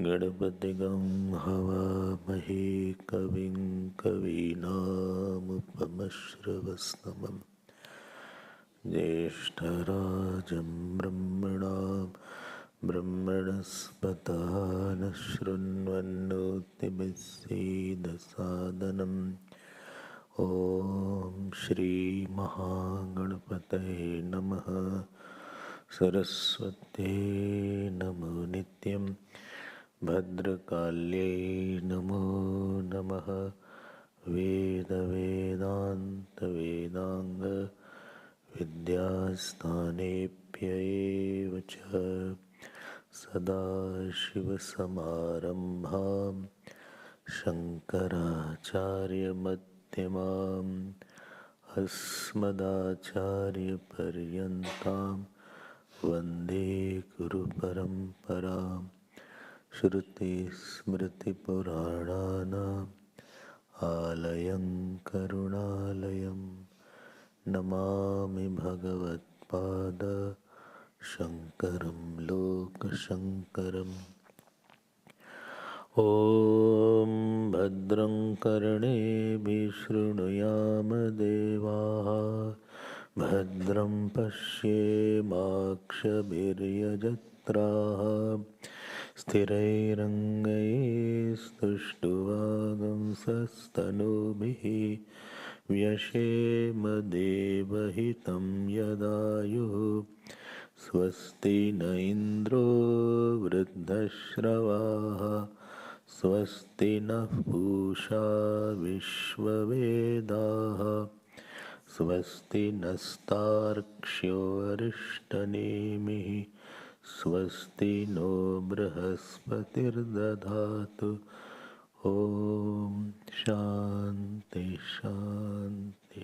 गणपतिगं हवामहे कविं कवीनामुपमश्रवस्तमं ज्येष्ठराजं ब्रह्मणस्पत नः शृण्वन्नोतिभिस्सीदसादनम् ॐ श्रीमहागणपतये नमः। सरस्वत्यै नमो नित्यं भद्रकाल्यै नमो नमः। वेदवेदान्तवेदाङ्ग विद्यास्थानेभ्यैव च सदाशिवसमारम्भां शङ्कराचार्यमध्यमाम् अस्मदाचार्यपर्यन्तां वन्दे गुरुपरम्पराम्। श्रुतिस्मृतिपुराणानाम् आलयं करुणालयं नमामि भगवत्पाद शङ्करं लोकशङ्करम्। ॐ भद्रं कर्णेभिः शृणुयाम देवाः भद्रं पश्येमाक्षभिर्यजत्राः स्थिरैरङ्गैस्तुष्टुवागुंसस्तनूभिः व्यशेम देवहितं यदायुः स्वस्ति न इन्द्रो वृद्धश्रवाः स्वस्ति नः पूषा विश्ववेदाः स्वस्ति नस्तार्क्ष्यो अरिष्टनेमिः स्वस्ति नो बृहस्पतिर्दधातु। ॐ शान्ति शान्ति।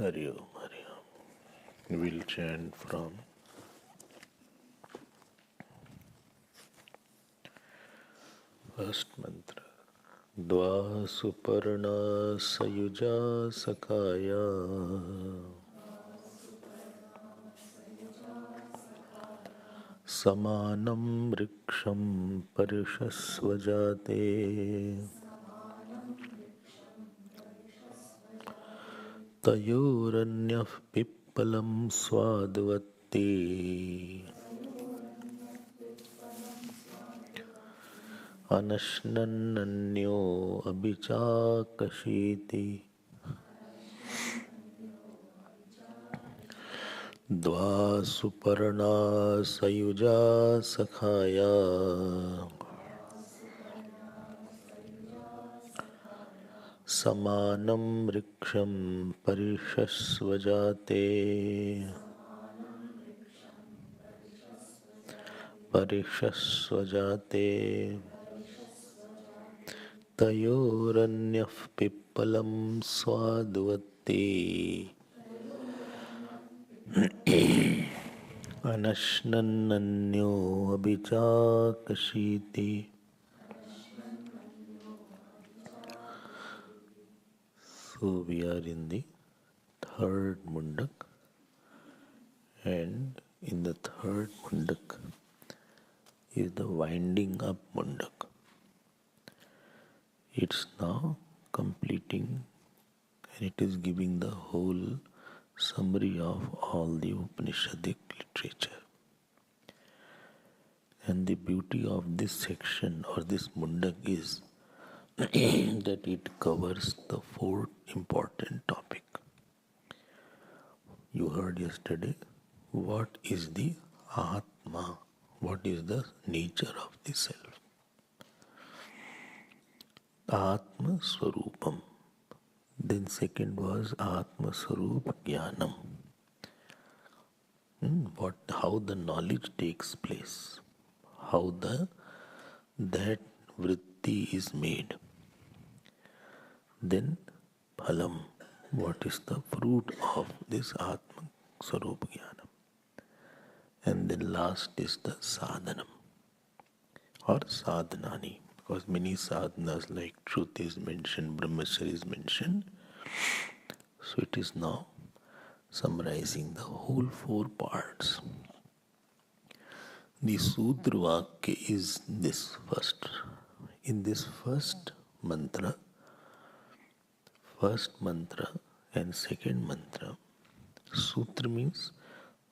Hari Om Hari Om. We will chant from first mantra. द्वा सुपर्णा सयुजा सखाया समानं वृक्षं परिषस्व जाते तयोरन्यः पिप्पलं स्वादवत्ति अनश्नन्नन्यो अभिचाकशीति। द्वा सुपर्णा सयुजा सखाया समानं वृक्षं परिषस्व जाते तयोरन्यः पिप्पलं स्वादुवत्ति अनश्नन्नन्यो अभिचाकशीति। So we are in the third Mundak, and in the third Mundak is the winding up Mundak. It's now completing, and it is giving the whole summary of all the Upanishadic literature. And the beauty of this section or this Mundak is that it covers the fourth important topic. You heard yesterday what is the Atma, what is the nature of the self. Atma Swarupam. Then second was Atma Swarup Jnanam. How the knowledge takes place, how that vritti is made. Then phalam, what is the fruit of this Atma Swarup Jnanam. And then last is the sadhanam or sadhanani, because many sadhanas like truth is mentioned, brahmacharya is mentioned. So it is now summarizing the whole four parts. The Sutra Vakya is this first. In this first mantra and second mantra, Sutra means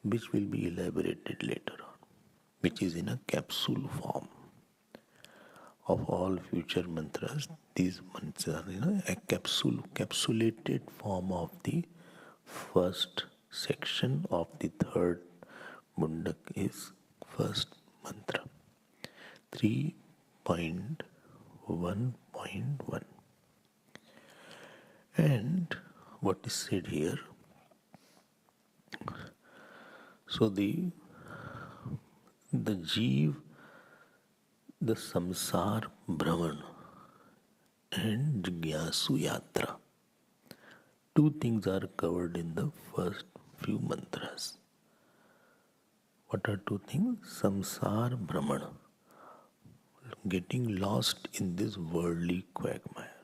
which will be elaborated later on, which is in a capsule form of all future mantras. These mantras are in a capsulated form of the first section of the third Mundaka is first mantra 3.1.1. And what is said here? So the Jeev, the Samsar Brahman and Jigyasu Yatra. Two things are covered in the first few mantras. What are two things? Samsar Brahman, getting lost in this worldly quagmire.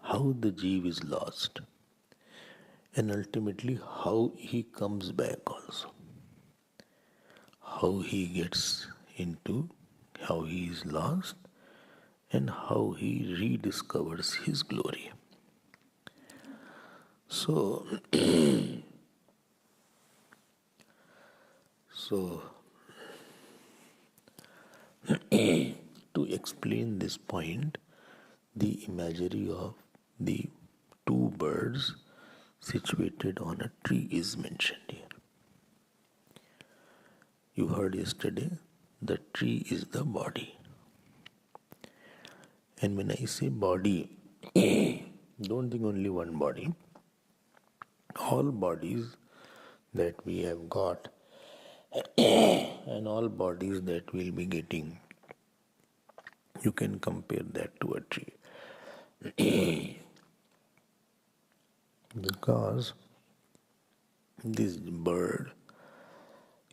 How the Jeev is lost. And ultimately how he comes back also. How he gets into, how he is lost, and how he rediscovers his glory. So, to explain this point, the imagery of the two birds situated on a tree is mentioned here. You heard yesterday, the tree is the body. And when I say body, don't think only one body. All bodies that we have got and all bodies that we'll be getting, you can compare that to a tree. Because this bird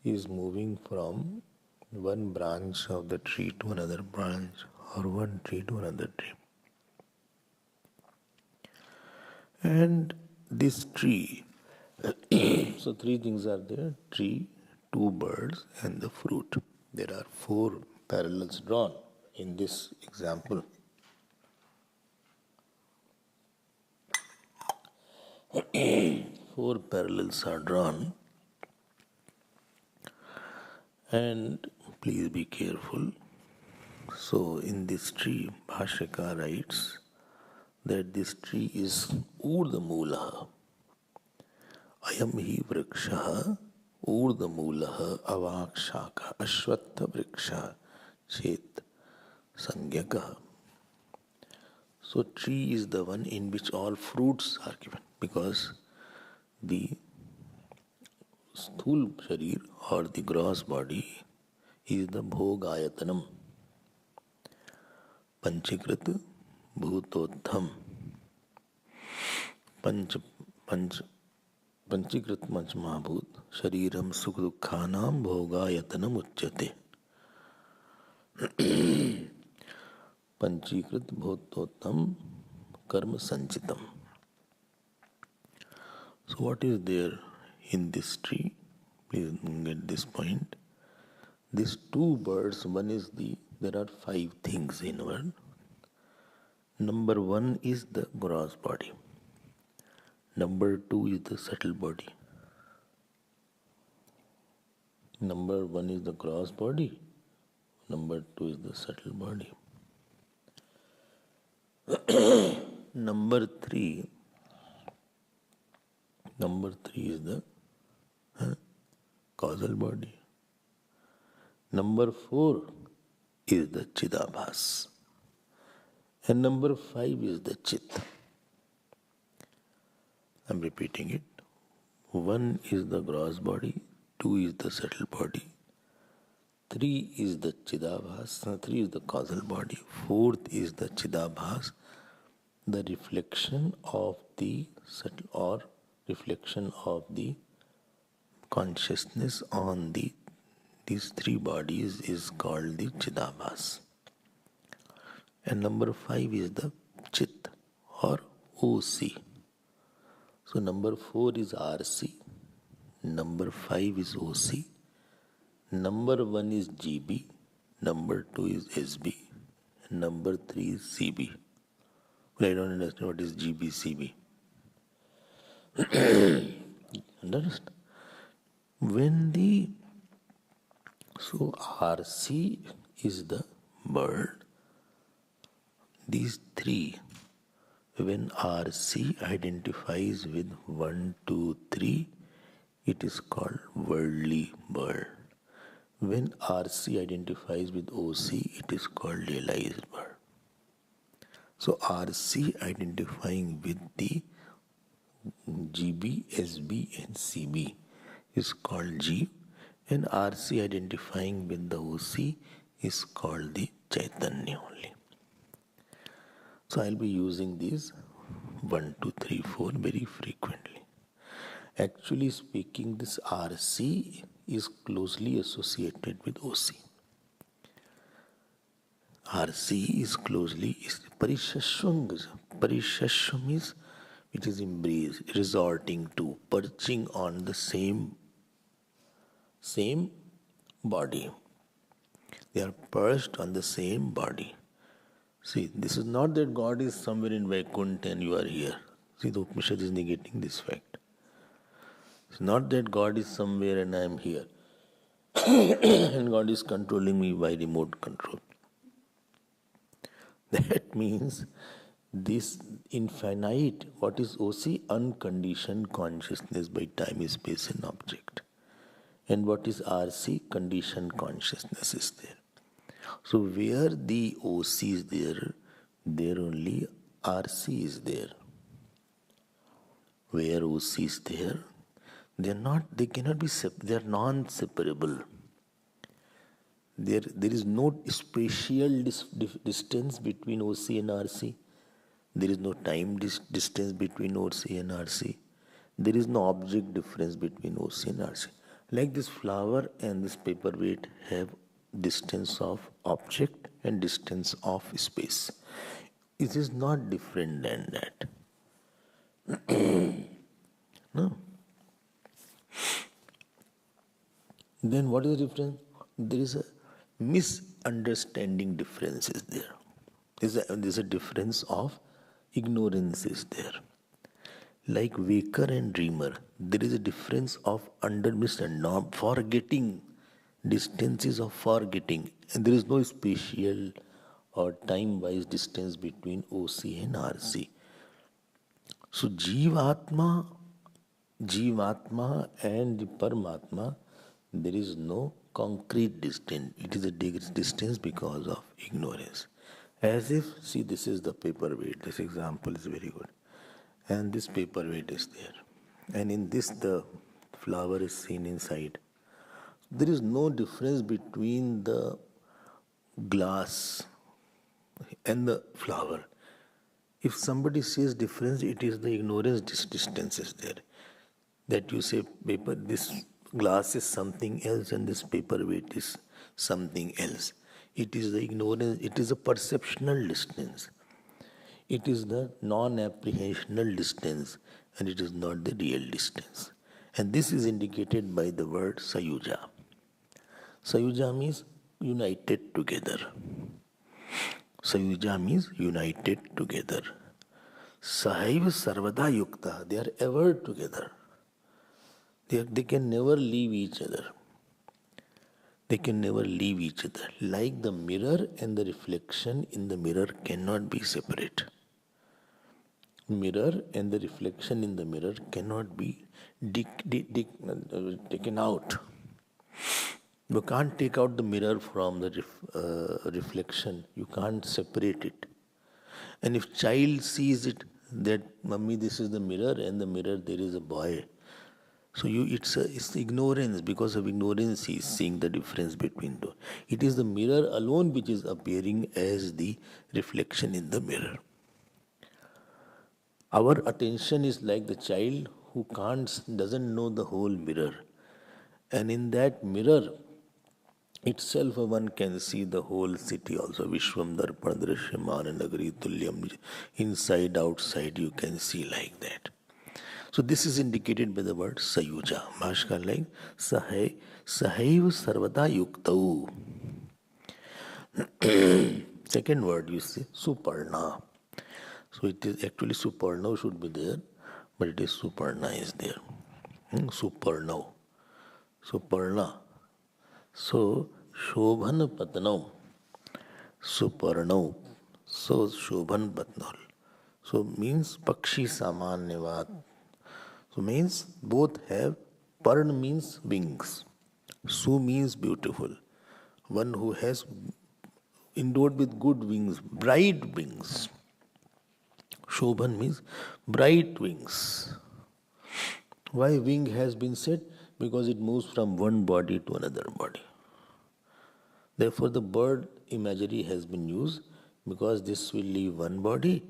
is moving from one branch of the tree to another branch or one tree to another tree. And this tree, so three things are there: tree, two birds, and the fruit. There are four parallels drawn in this example. Four parallels are drawn, and please be careful. So in this tree, Bhashyaka writes that this tree is Urdhamulaha. Ayam hi vrikshaha Urdhamulaha avakshaka ashvattha vriksha chet sangyaka. So tree is the one in which all fruits are given, because the sthul sharir or the gross body is the bhogayatanam, panchikrit bhutotham, पंचीकृत पंचमहाभूत शरीरम सुख दुखानाम भोगायतनम उच्यते. पंचीकृत भूतोत्तम कर्म संचितम. So what is there in this tree? Please get this point. These two birds, one is there are five things in one. Number one is the gross body. Number two is the subtle body. Number one is the gross body. Number two is the subtle body. Number three is the causal body. Number 4 is the Chidabhas. And number 5 is the Chit. I'm repeating it. 1 is the gross body, 2 is the subtle body, 3 is the Chidabhas, 3 is the causal body, 4th is the Chidabhas, the reflection of the subtle or reflection of the consciousness on these 3 bodies is called the Chidabhas. And number 5 is the Chit or OC. So number 4 is RC, number 5 is OC, number 1 is GB, number 2 is SB, and number 3 is CB. Well, I don't understand what is GB, CB. Understand? So RC is the bird. These 3, when RC identifies with 1, 2, 3, it is called worldly bird. When RC identifies with OC, it is called realized bird. So RC identifying with the GB, SB and CB is called G, and RC identifying with the OC is called the Chaitanya only. So I'll be using these 1, 2, 3, 4 very frequently. Actually speaking, this RC is closely associated with OC. RC is closely Parishashwam is which is embrace, resorting to, perching on the same body. They are perched on the same body. See, this is not that God is somewhere in Vaikuntha and you are here. See, the Upanishad is negating this fact. It's not that God is somewhere and I am here. And God is controlling me by remote control. That means this infinite, what is OC? Unconditioned consciousness by time, space and object. And what is RC? Conditioned consciousness is there. So where the OC is there only RC is there. Where OC is there, they cannot be they are non-separable. There is no spatial distance between OC and RC. There is no time distance between OC and RC. There is no object difference between OC and RC. Like this flower and this paperweight have distance of object and distance of space. It is not different than that. No. Then what is the difference? There is a misunderstanding difference is there. There is a difference of ignorance is there. Like waker and dreamer, there is a difference of misunderstanding, forgetting, distances of forgetting, and there is no spatial or time-wise distance between OC and RC. So Jivatma and the Paramatma, there is no concrete distance. It is a distance because of ignorance. As if, see, this is the paperweight. This example is very good. And this paperweight is there. And in this, the flower is seen inside. There is no difference between the glass and the flower. If somebody says difference, it is the ignorance distance is there. That you say paper, this glass is something else and this paperweight is something else. It is the ignorance, it is a perceptional distance. It is the non-apprehensional distance and it is not the real distance. And this is indicated by the word Sayuja. Sayuja means united together. Sayuja means united together. Sahaiva Sarvada Yukta, they are ever together. They can never leave each other. They can never leave each other. Like the mirror and the reflection in the mirror cannot be separate. mirror and the reflection in the mirror cannot be taken out. You can't take out the mirror from the reflection. You can't separate it. And if child sees it, that mummy, this is the mirror, and the mirror there is a boy. So it's ignorance. Because of ignorance, he is seeing the difference between two. It is the mirror alone which is appearing as the reflection in the mirror. Our attention is like the child who doesn't know the whole mirror. And in that mirror itself, one can see the whole city also. Vishwam Darpan Drishyamana Nagari Tulyam. Inside, outside, you can see like that. So this is indicated by the word Sayuja. Bhashkar like Sahaiv Sarvada Yuktau. Second word you see Suparna. So it is actually Suparna should be there, but it is Suparna is there. Suparna. Suparna. So Shobhan Patnau. Suparnau. So Shobhan Patnau. So means Pakshi Samanyavat. So means both have, Parn means wings. Su means beautiful. One who has endowed with good wings, bright wings. Shobhan means bright wings. Why wing has been said? Because it moves from one body to another body. Therefore the bird imagery has been used, because this will leave one body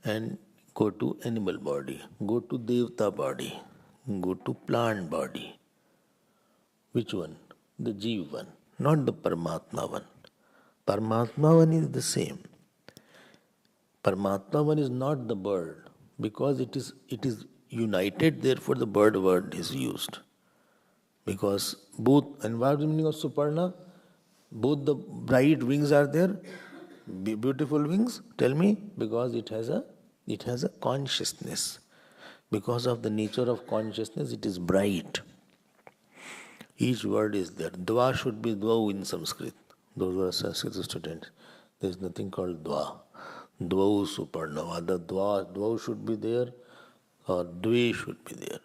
and go to animal body, go to Devta body, go to plant body. Which one? The Jeev one, not the Paramatma one. Paramatma one is the same. Paramatma one is not the bird, because it is united, therefore the bird word is used. Because both, and what is the meaning of Suparna? Both the bright wings are there, beautiful wings. Tell me, because it has a consciousness. Because of the nature of consciousness, it is bright. Each word is there. Dva should be dvau in Sanskrit. Those who are Sanskrit students, there is nothing called dva. Dvau Suparna. Either dvau should be there, or dve should be there.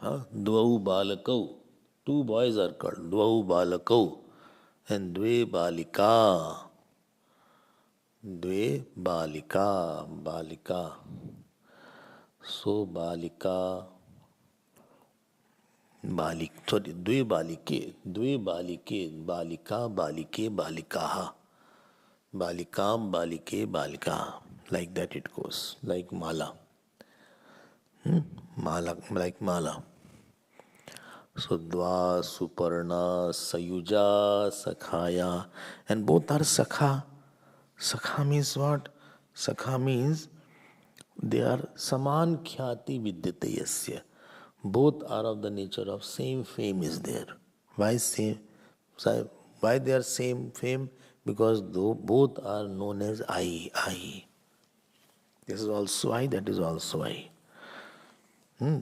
Dvau balakau. Two boys are called Dvau balakau and Dve balika. Dve balika. Balika. So balika. Dve balike. Dve balike. Balika, balike, balikaha. Balikam, balike, balika. Like that it goes. Like mala. Mala, like mala. So Dva, Suparna, Sayuja, Sakhaya, and both are Sakha. Sakha means what? Sakha means they are Saman Khyati Vidyate Yasya. Both are of the nature of same fame is there. Why same? Why they are same fame? Because both are known as I. This is also I, that is also I.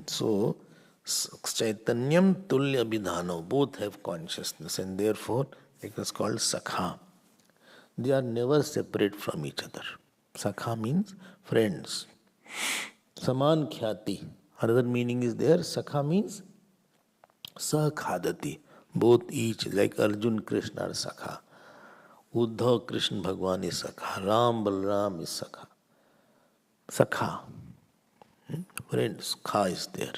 So Chaitanyam Tulya Abhidhano, both have consciousness, and therefore it is called Sakha. They are never separate from each other. Sakha means friends. Saman Khyati. Another meaning is there. Sakha means Sakhadati. Both each, like Arjun Krishna are Sakha. Uddhav Krishna Bhagwan is Sakha. Ram Balram is Sakha. Sakha. Friends, Kha is there.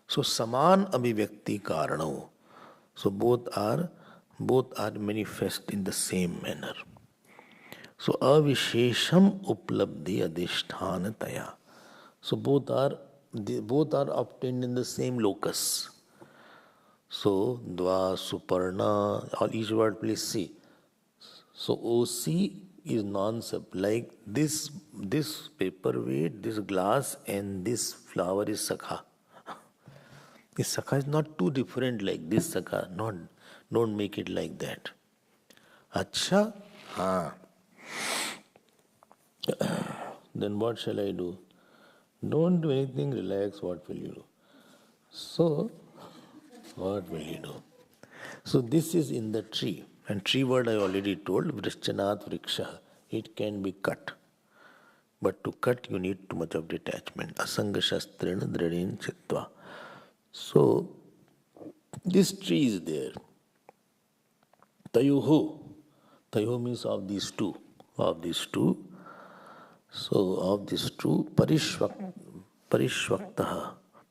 So Saman Abhivyakti Karano. So both are manifest in the same manner. So Avishesham Uplabdhi Adhishthanataya. So both are obtained in the same locus. So Dva, Suparna, all each word please see. So OC is non-sub, like this paperweight, this glass and this flower is Sakha. This Sakha is not too different like this Sakha. Don't make it like that. Acha? Haan. Then what shall I do? Don't do anything, relax, what will you do? So, what will you do? So this is in the tree. And tree word I already told, Vrishchanat Vriksha. It can be cut. But to cut, you need too much of detachment. Asanga shastrena dradin chitva. So, this tree is there. Tayoho. Tayoho means of these two. Of these two. So, of these two, parishvaktaha.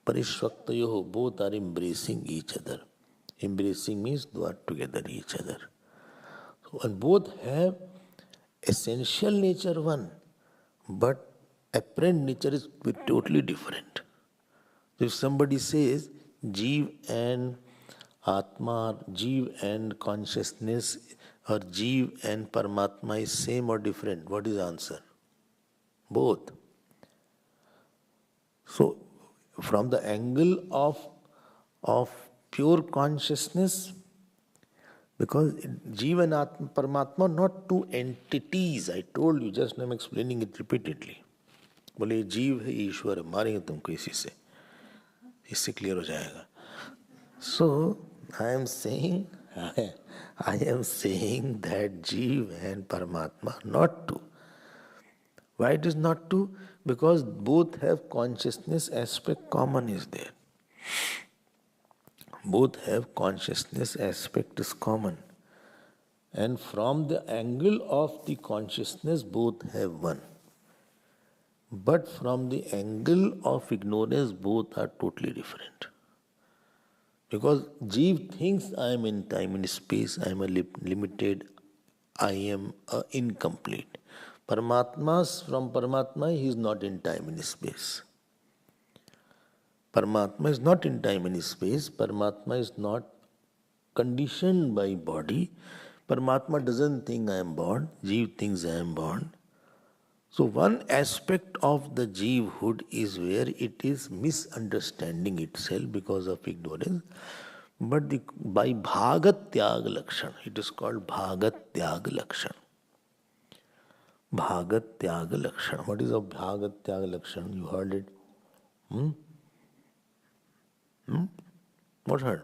Parishvaktayoho, both are embracing each other. Embracing means they are together each other. So, and both have essential nature one, but apparent nature is totally different. So if somebody says Jeev and Atma, Jeev and consciousness, or Jeev and Paramatma is same or different, what is the answer? Both. So from the angle of pure consciousness, because Jeev and Atma, Paramatma not two entities. I told you, just now I'm explaining it repeatedly. बोले जीव है ईश्वर है, मारेंगे तुमको इसी से, इससे clear हो जाएगा. So I am saying that Jeev and Paramatma are not two. Why it is not two? Because both have consciousness aspect common is there. Both have consciousness aspect is common. And from the angle of the consciousness, both have one. But from the angle of ignorance, both are totally different. Because Jeev thinks I am in time and space, I am a limited, I am incomplete. From Paramatma, he is not in time and space. Paramatma is not in time and space. Paramatma is not conditioned by body. Paramatma doesn't think I am born. Jeev thinks I am born. So one aspect of the Jeevhood is where it is misunderstanding itself because of ignorance. But by Bhagat Tyag Lakshan, it is called Bhagat Tyag Lakshan. Bhagat Tyag Lakshan. What is a Bhagat Tyag Lakshan? You heard it? What heard?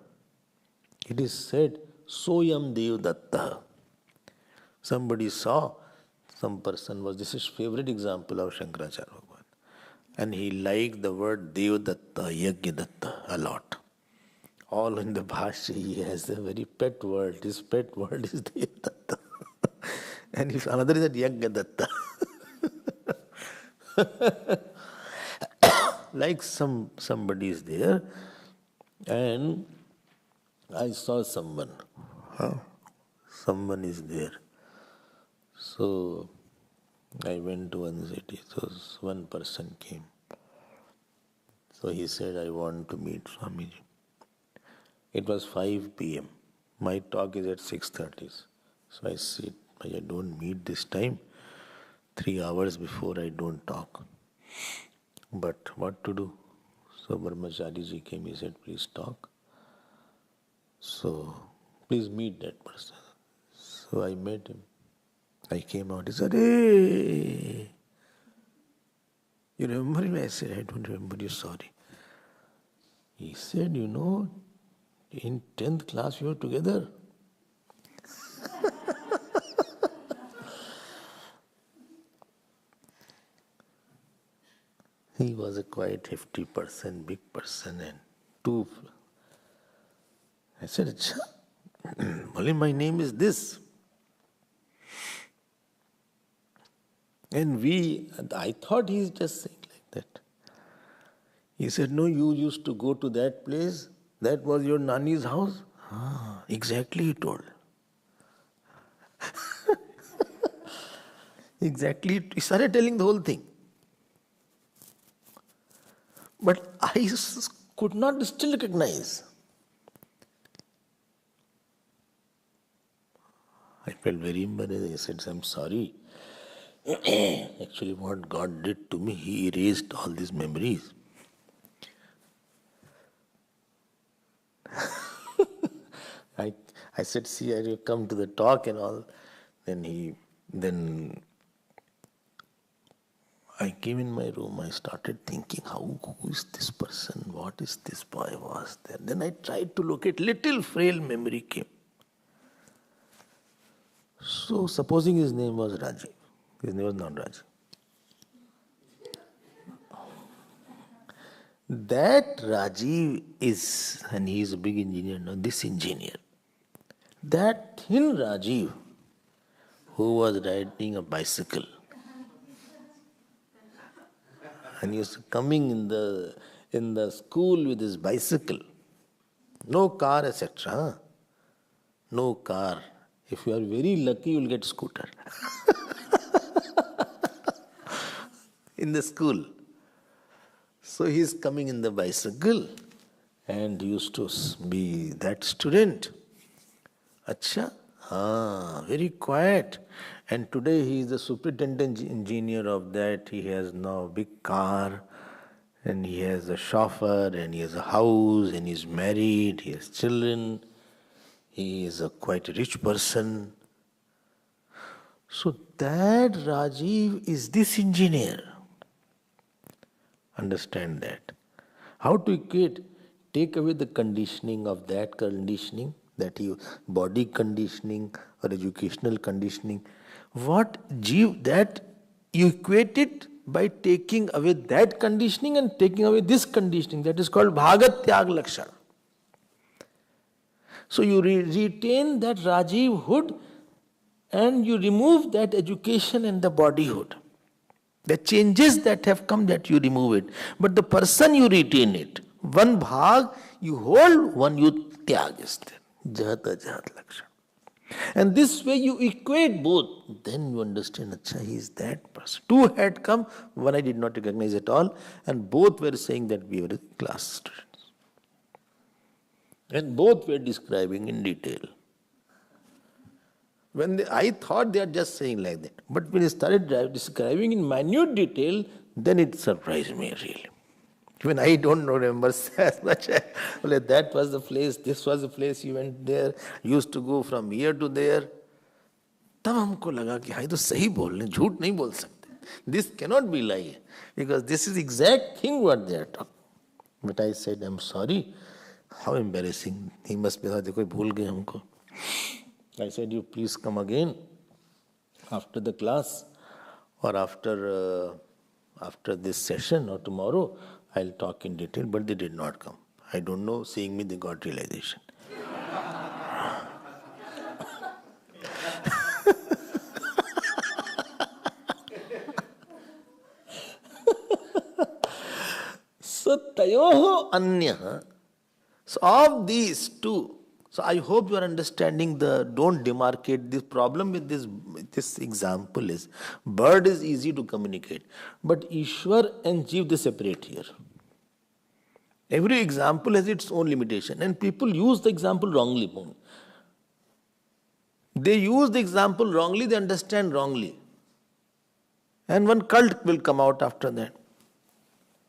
It is said, Soyam Dev Datta. Somebody saw, some person was, this is favorite example of Shankaracharya Bhagavan. And he liked the word Devadatta, Yajnadatta a lot. All in the Bhashya, he has a very pet word. His pet word is Devadatta. And if another is that Yajnadatta. Like somebody is there, and I saw someone. Someone is there. So I went to one city. So one person came. So he said, I want to meet Swamiji. It was 5 p.m. My talk is at 6:30. So I said, I don't meet this time. 3 hours before I don't talk. But what to do? So Brahmachari ji came, he said, please talk. So please meet that person. So I met him. I came out, he said, hey, you remember me? I said, I don't remember you, sorry. He said, you know, in 10th class we were together. He was a quite hefty person, big person, and two. I said, only my name is this. And I thought he's just saying like that. He said, no, you used to go to that place. That was your Nani's house? Exactly, he told. Exactly, he started telling the whole thing. But I could not still recognize. I felt very embarrassed. I said, I'm sorry. Actually, what God did to me, He erased all these memories. I said, see, I will come to the talk and all. Then I came in my room, I started thinking, who is this person? What is this boy was there? Then I tried to locate, little frail memory came. So, supposing his name was Rajiv. His name was not Rajiv. That Rajiv is, and he is a big engineer now, this engineer, that thin Rajiv who was riding a bicycle and he was coming in the school with his bicycle, no car, etc. No car. If you are very lucky, you will get scooter in the school. So he is coming in the bicycle and used to be that student. Acha, very quiet. And today he is the superintendent engineer of that. He has now a big car and he has a chauffeur and he has a house and he is married, he has children. He is a quite rich person. So that Rajiv is this engineer. Understand that. How to equate? Take away the conditioning of that conditioning, that you body conditioning or educational conditioning. What Jeev, that you equate it by taking away that conditioning and taking away this conditioning. That is called Bhagat Tyag Lakshana. So you retain that Rajiv-hood and you remove that education and the bodyhood. The changes that have come, that you remove it. But the person you retain it. One bhag you hold, one you tyag is there. Jahata jahat lakshana. And this way you equate both. Then you understand, acha, he is that person. Two had come, one I did not recognize at all. And both were saying that we were class students. And both were describing in detail. I thought they are just saying like that. But when they started describing in minute detail, then it surprised me really. Even I don't remember as much. That was the place, this was the place, you went there, used to go from here to there. तब हमको लगा कि हाँ तो सही बोल रहे, झूठ नहीं बोल सकते. This cannot be lie, because this is exact thing what they are talking. But I said, I'm sorry. How embarrassing. He must be thought कोई भूल गए हमको. I said, you please come again after the class or after this session or tomorrow. I'll talk in detail. But they did not come. I don't know. Seeing me, they got realization. So tayoho anya. So of these two. So I hope you are understanding don't demarcate. This problem with this example is, bird is easy to communicate, but Ishwar and Jeev, they separate here. Every example has its own limitation, and people use the example wrongly. They use the example wrongly, they understand wrongly. And one cult will come out after that.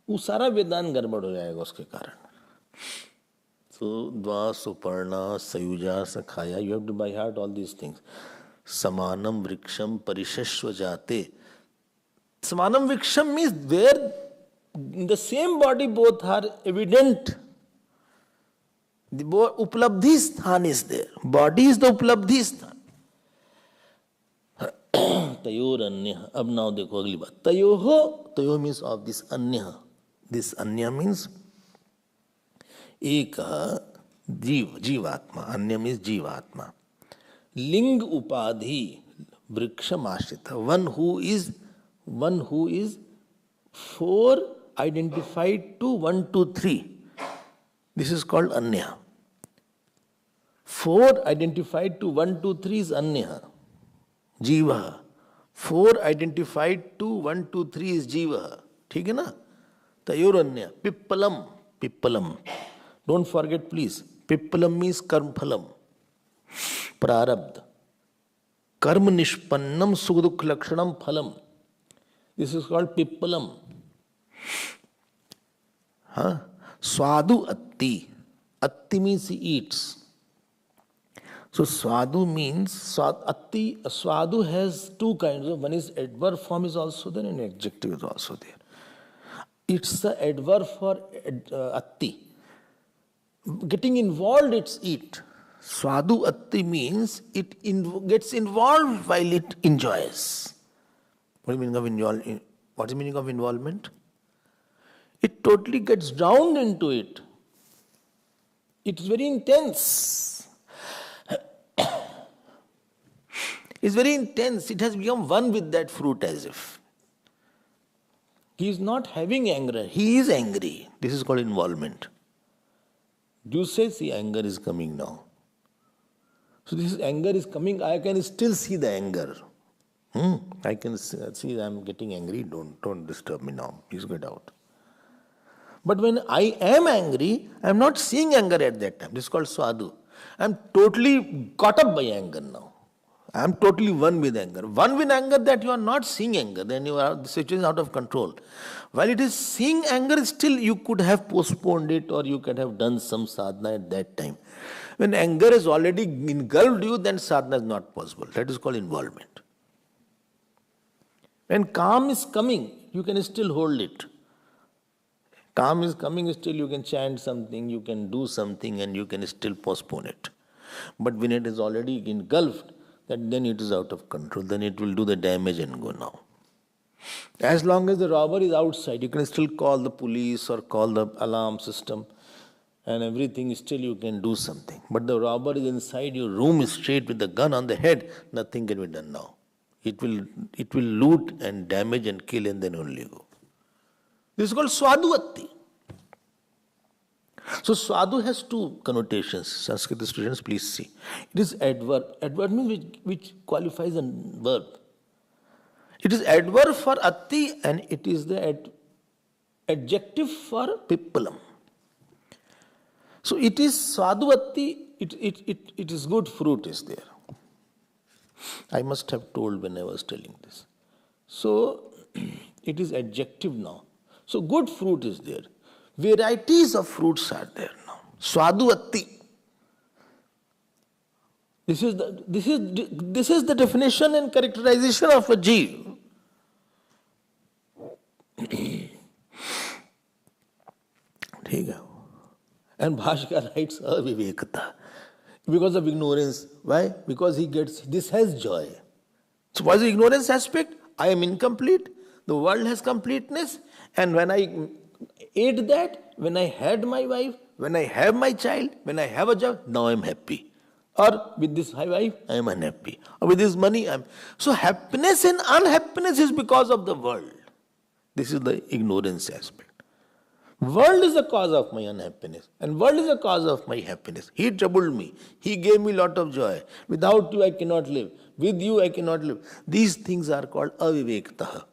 वो सारा वेदांत गड़बड़ हो जाएगा उसके कारण. So, Dva, Suparna, Sayuja, Sakhaya, you have to by heart all these things. Samanam Vriksham Parishashva Jate. Samanam Vriksham means where in the same body both are evident. The Uplabdhi Sthan is there. Body is the Uplabdhi Sthan. Tayor Anya. Ab now dekho agli baat. Tayo means of this Anya. This Anya means एक जीवात्मा, अन्य means जीवात्मा. लिंग उपाधि वृक्षम आश्रित. One who is 4 identified to 1, 2, 3. This is called anya. 4 identified to 1, 2, 3 is anya. Jiva. 4 identified to 1, 2, 3 is jiva. ठीक है ना? तयोर अन्य. Pippalam. Don't forget, please. Pippalam means karmphalam. Prarabdha. Karma nishpannam sukhdukh lakshanam phalam. This is called pippalam. Swadu atti. Atti means he eats. So swadu means, swadu has two kinds. One is adverb form is also there and adjective is also there. It's the adverb for atti. Getting involved, it's eat. Swadu atti means it gets involved while it enjoys. What is the meaning of involvement? It totally gets drowned into it. It's very intense. It's very intense. It has become one with that fruit as if. He is not having anger. He is angry. This is called involvement. You say, see, anger is coming now. So this anger is coming. I can still see the anger. I can see I'm getting angry. Don't disturb me now. Please get out. But when I am angry, I'm not seeing anger at that time. This is called sadhu. I'm totally caught up by anger now. I'm totally one with anger. One with anger that you are not seeing anger, then the situation is out of control. While it is seeing anger, still you could have postponed it or you could have done some sadhana at that time. When anger has already engulfed you, then sadhana is not possible. That is called involvement. When calm is coming, you can still hold it. Calm is coming, still you can chant something, you can do something and you can still postpone it. But when it is already engulfed, then it is out of control. Then it will do the damage and go now. As long as the robber is outside, you can still call the police or call the alarm system and everything, still you can do something. But the robber is inside your room straight with the gun on the head, nothing can be done now. It will loot and damage and kill and then only go. This is called swadhuatti. So sadhu has two connotations. Sanskrit students, please see. It is adverb. Adverb means which qualifies a verb. It is adverb for atti and it is the adjective for pippalam. So it is sadhuatti, it is good fruit is there. I must have told when I was telling this. So it is adjective now. So good fruit is there. Varieties of fruits are there now. Swadhuatti. This is the definition and characterization of a jeev. And Bhashkar writes avivekata. Because of ignorance. Why? Because this has joy. So what is the ignorance aspect? I am incomplete. The world has completeness. And when I ate that, when I had my wife, when I have my child, when I have a job, now I am happy. Or with this wife, I am unhappy. Or with this money, I am. So happiness and unhappiness is because of the world. This is the ignorance aspect. World is the cause of my unhappiness. And world is the cause of my happiness. He troubled me. He gave me a lot of joy. Without you, I cannot live. With you, I cannot live. These things are called avivektaha.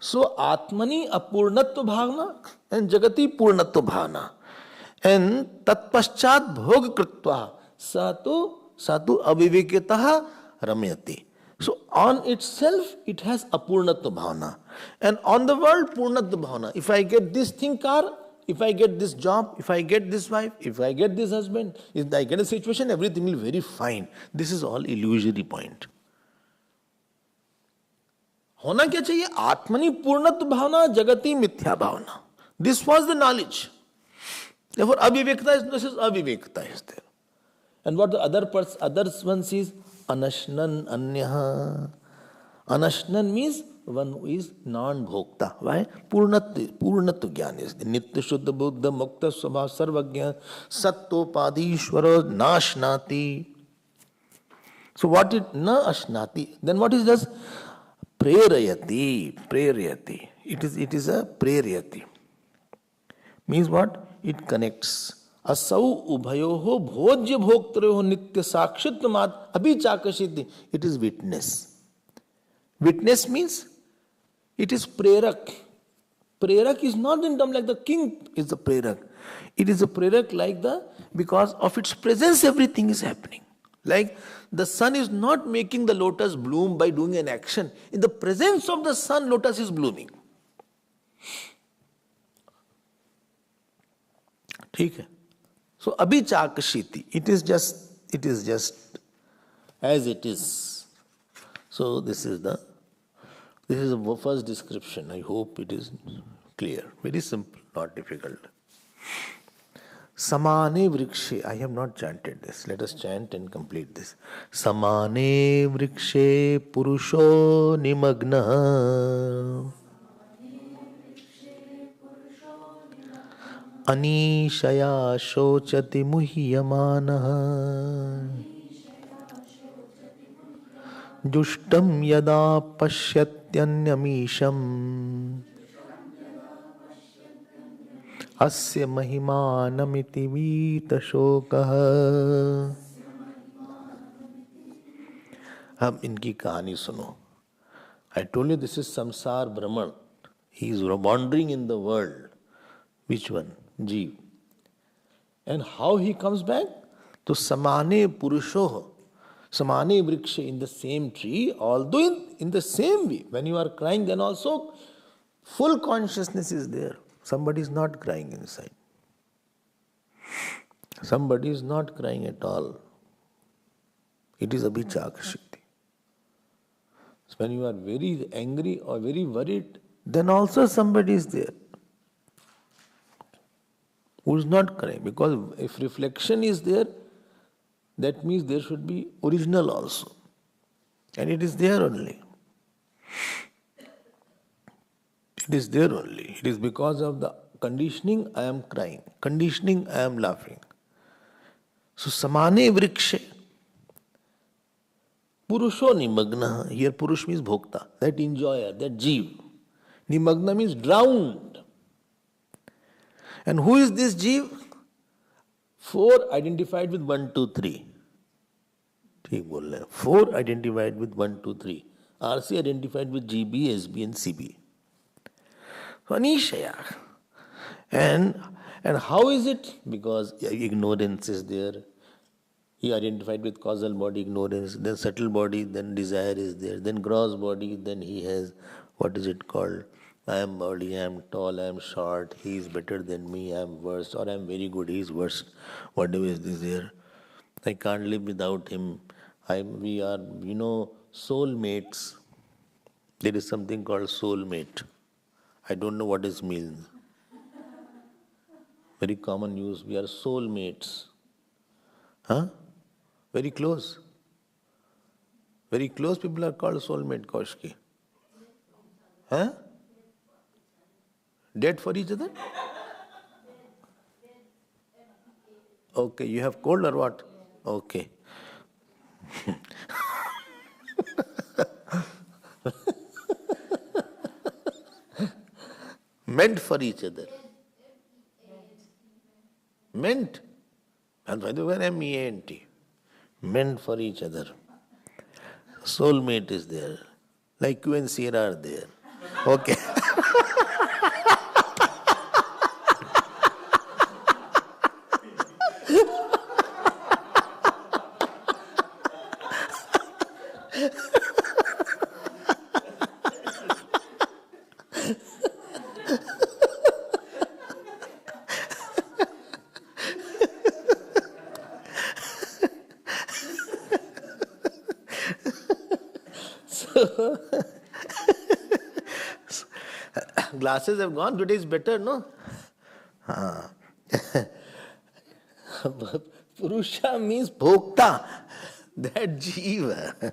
So, Atmani apurnatva bhavna and Jagati purnatva bhavna. And tatpaschat bhog kritva satu aviveketaha ramyati. So, on itself, it has apurnatva bhavna. And on the world, purnatva bhavna. If I get this thing car, if I get this job, if I get this wife, if I get this husband, if I get a situation, everything will be very fine. This is all illusory point. होना क्या चाहिए? आत्मनि पूर्णत्व भावना, जगति मिथ्या भावना. This was the knowledge. Therefore, avivekta is avivekta is there. And what the other one sees? Anashnan anyaha. Anashnan means one who is non-bhokta. Why? Purnatva jnana is there. Nitya shuddha buddha mukta svabhav sarvagya sattopadishvaro nashnati. So what is na ashnati? Then what is this? Prerayati. It is a prerayati. Means what? It connects. Asau ubhayoho bhojya bhoktareho nitya sakshitvamat abhichakashiti. It is witness. Witness means it is prerak. Prerak is not in terms like the king is the prerak. It is a prerak like because of its presence everything is happening. Like the sun is not making the lotus bloom by doing an action. In the presence of the sun, lotus is blooming. Okay. So abhichakashiti. It is just as it is. So this is the first description. I hope it is clear. Very simple, not difficult. Samane vrikshe. I have not chanted this. Let us chant and complete this. Samane vrikshe purusho nimagna. अनीशया शोचति मुह्यमानः जुष्टं यदा पश्यत्यन्यमीशम् अस्य महिमानमिति वीतशोकः। अब इनकी कहानी सुनो. I told you this is samsar brahman. He is wandering in the world. Which one? Jeev. And how he comes back? To samane purusho, samane vrikshe, in the same tree, although in the same way. When you are crying, then also full consciousness is there. Somebody is not crying inside. Somebody is not crying at all. It is abhichaka shakti. So when you are very angry or very worried, then also somebody is there who is not crying. Because if reflection is there, that means there should be original also. And it is there only. It is there only. It is because of the conditioning I am crying. Conditioning I am laughing. So samane vrikshe. Purusho nimagna. Here Purush means bhokta. That enjoyer, that jeev. Nimagna means drowned. And who is this jeev? 4 identified with 1, 2, 3. ठीक बोल रहे हैं. 4 identified with 1, 2, 3. RC identified with GB, SB and CB. So Anishaya. And how is it? Because ignorance is there. He identified with causal body, ignorance, then subtle body, then desire is there, then gross body, then he has, what is it called? I am body, I am tall, I am short, he is better than me, I am worse, or I am very good, he is worse. Whatever is this there. I can't live without him. We are, soulmates. There is something called soulmate. I don't know what it means. Very common use. We are soulmates. Huh? Very close. Very close people are called soulmate, Koshki. Huh? Dead for each other? Okay, you have cold or what? Okay. Meant for each other. Meant. And by the way, M-E-A-N-T. Meant for each other. Soulmate is there. Like you and Sierra are there. Okay. Glasses have gone, today is better, no? Purusha means bhokta, that jiva.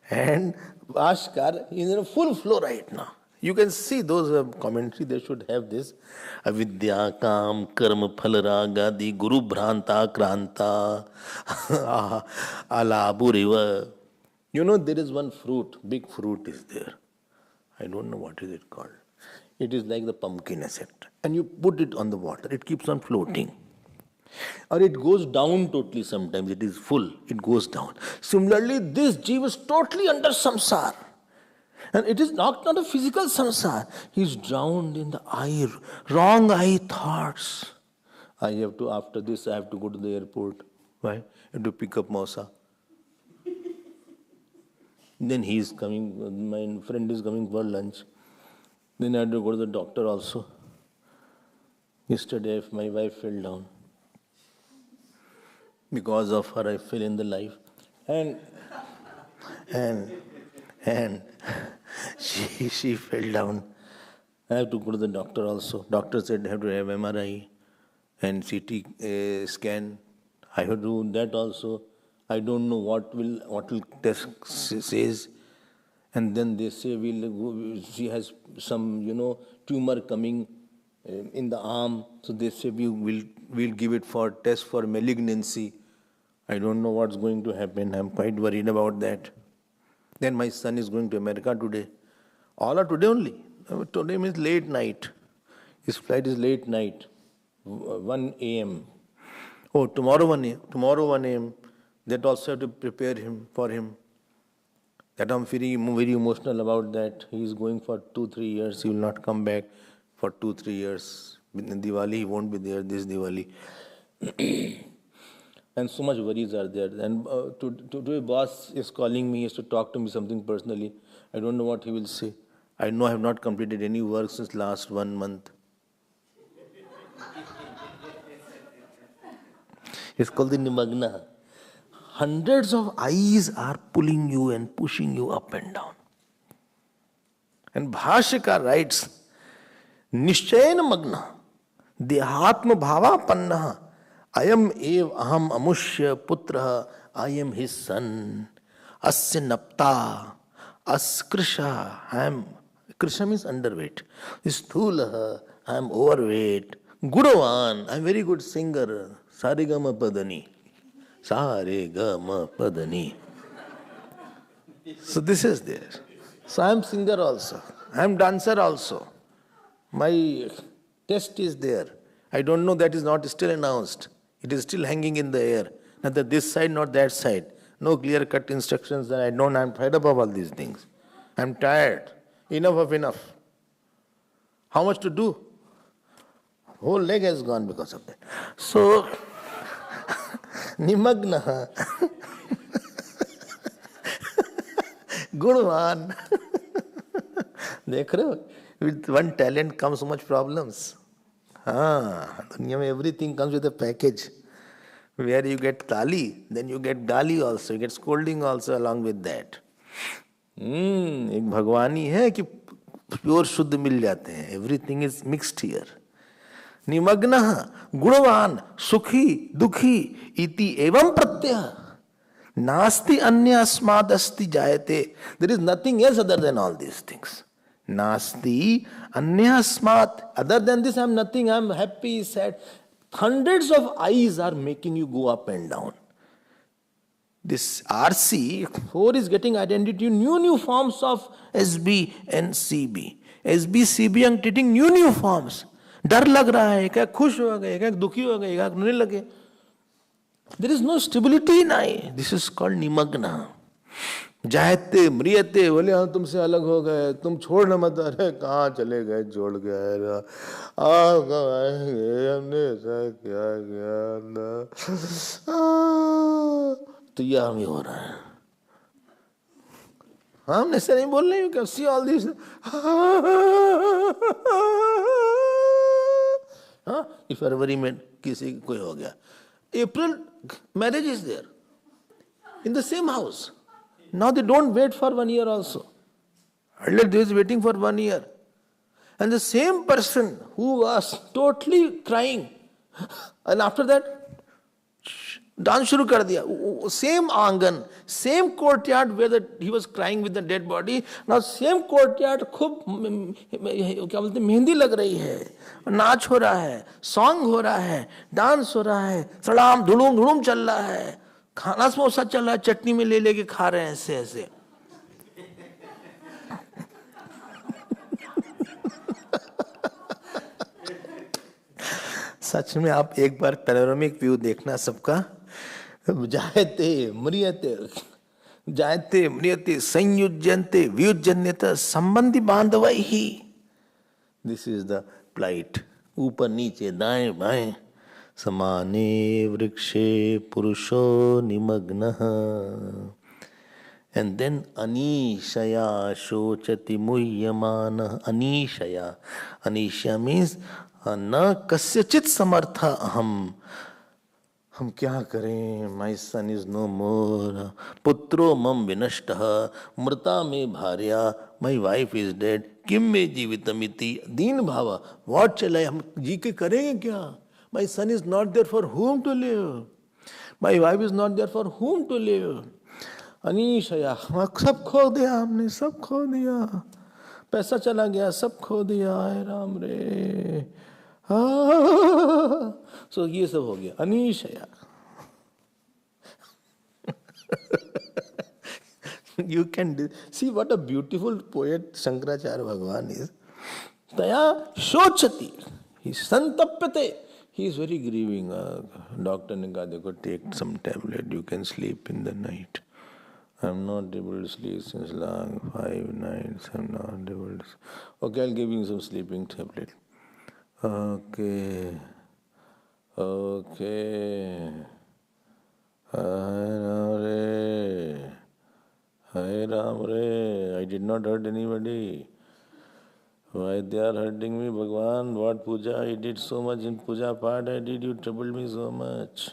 And Bhaskar is in a full flow right now. You can see those who have commentary, they should have this. Avidya, Kam, Karma, Phalaragadi, Guru Bhranta, Kranta, Alabu Riva. There is one fruit, big fruit is there. I don't know what is it called. It is like the pumpkin, etc. And you put it on the water, it keeps on floating. Or it goes down totally sometimes, it is full, it goes down. Similarly, this jiva is totally under samsara. And it is not a physical samsara. He is drowned in the wrong eye thoughts. After this, I have to go to the airport. Why? I have to pick up Mausa. Then he is coming, my friend is coming for lunch. Then I had to go to the doctor also. Yesterday, my wife fell down. Because of her, I fell in the life. And she fell down. I have to go to the doctor also. Doctor said I have to have MRI and CT scan. I have to do that also. I don't know what will test says. And then they say she has some tumor coming. in the arm. So they say we'll give it for test for malignancy. I don't know what's going to happen. I'm quite worried about that. Then my son is going to America today. All are today only. Today means late night. His flight is late night, 1 a.m. Oh, tomorrow 1 a.m. Tomorrow 1 a.m. That also have to prepare him for him. That I'm feeling very emotional about that. He is going for 2-3 years. He will not come back for 2-3 years. In Diwali, he won't be there this Diwali. And so much worries are there. And today boss is calling me, he has to talk to me something personally. I don't know what he will say. I know I have not completed any work since last 1 month. It's called the Nimagna. Hundreds of eyes are pulling you and pushing you up and down. And Bhashika writes, Nishchayana Magna, Dehatma Bhava Panna, I am ev aham amushya putra, I am his son. Asya napta, askrisha, Krisha means underweight. Sthulaha, I am overweight. Gudavan, I am very good singer. Sarigama Padani. Sarigama Padani. So this is there. So I am singer also. I am dancer also. My test is there. I don't know, that is not still announced. It is still hanging in the air. Neither this side nor that side. No clear-cut instructions. I'm fed up of all these things. I'm tired. Enough of enough. How much to do? Whole leg has gone because of that. So, Nimagna. Good one. With one talent comes so much problems. Everything comes with a package. Where you get tali, then you get gali also, you get scolding also along with that. एक भगवानी है कि pure शुद्ध मिल जाते हैं. Everything is mixed here. निमग्नः गुणवान सुखी दुखी इति एवं प्रत्यय नास्ति अन्य अस्माद् अस्ति जायते. There is nothing else other than all these things. Nasti anyasmat. Other than this, I am nothing. I am happy, sad. Hundreds of eyes are making you go up and down. This RC4 is getting identity, new forms of SB and CB. SB, CB are getting new forms. डर लग रहा है, क्या खुश हो गए, क्या दुखी हो गए, क्या रोने लगे. There is no stability in I. This is called nimagna. जायते मृियते, बोले हाँ तुमसे अलग हो गए, तुम छोड़ना मत. अरे कहाँ चले गए, छोड़ गए, हमने ऐसा क्या किया. तो यह हमें हो रहा है. हम ऐसे नहीं बोल रहे हैं. See all this. फरवरी में किसी कोई हो गया. April marriage is there in the same house. Now they don't wait for 1 year also. Earlier they was waiting for 1 year. And the same person who was totally crying, and after that, dance shuru kar diya. Same angan, same courtyard where he was crying with the dead body. Now same courtyard, खूब क्या बोलते हैं, मेहंदी लग रही है, नाच हो रहा है, सॉन्ग हो रहा है, डांस हो रहा है, सलाम धुलूम धुलूम चल रहा है, खाना समोसा चल रहा है, चटनी में ले लेके खा रहे हैं ऐसे ऐसे. सच में आप एक बार पैनोरामिक व्यू देखना सबका. जायते म्रियते संयुज्यन्ते व्युज्यन्यत संबंधी बांधवै ही. This is the plight. ऊपर नीचे दाएं बाएं. समाने वृक्षे पुरुषो निमग्नः. And then anisaya shochati muhyamana. Anisha means न कस्यचित समर्था अहम. हम क्या करें. My son is no more. पुत्रो मम विनष्टः. मृता में भार्या. My wife is dead. किम में जीवितमिति. दीन भाव. व्हाट चले, हम जी के करेंगे क्या. My son is not there for whom to live. My wife is not there for whom to live. अनीशया, सब खो दिया हमने, सब खो दिया. पैसा चला गया, सब खो दिया. हाय राम रे. सो ये सब हो गया अनिशया. You can see what a beautiful poet Shankaracharya Bhagavan is. Taya shochati. He santapyate. He is very grieving. Doctor ne kaha, dekho, take some tablet. You can sleep in the night. I'm not able to sleep since long 5 nights. I'm not able to. Okay, I'll give you some sleeping tablet. Okay. Okay. Hi Ram Re, I did not hurt anybody. Why they are hurting me, Bhagwan? What puja I did so much in puja part I did, you troubled me so much.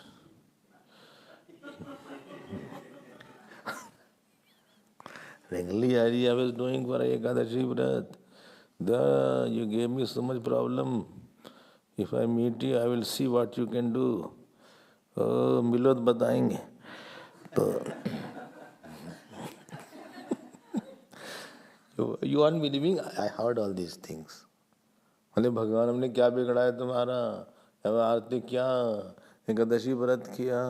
Regularly Hari I was doing for Ekadashi Vrat. You gave me so much problem. If I meet you, I will see what you can do. Oh, मिलो तो बताएंगे. तो You aren't believing? I heard all these things. अरे भगवान हमने क्या बिगड़ा है तुम्हारा? अब आरती क्या? एकादशी व्रत किया?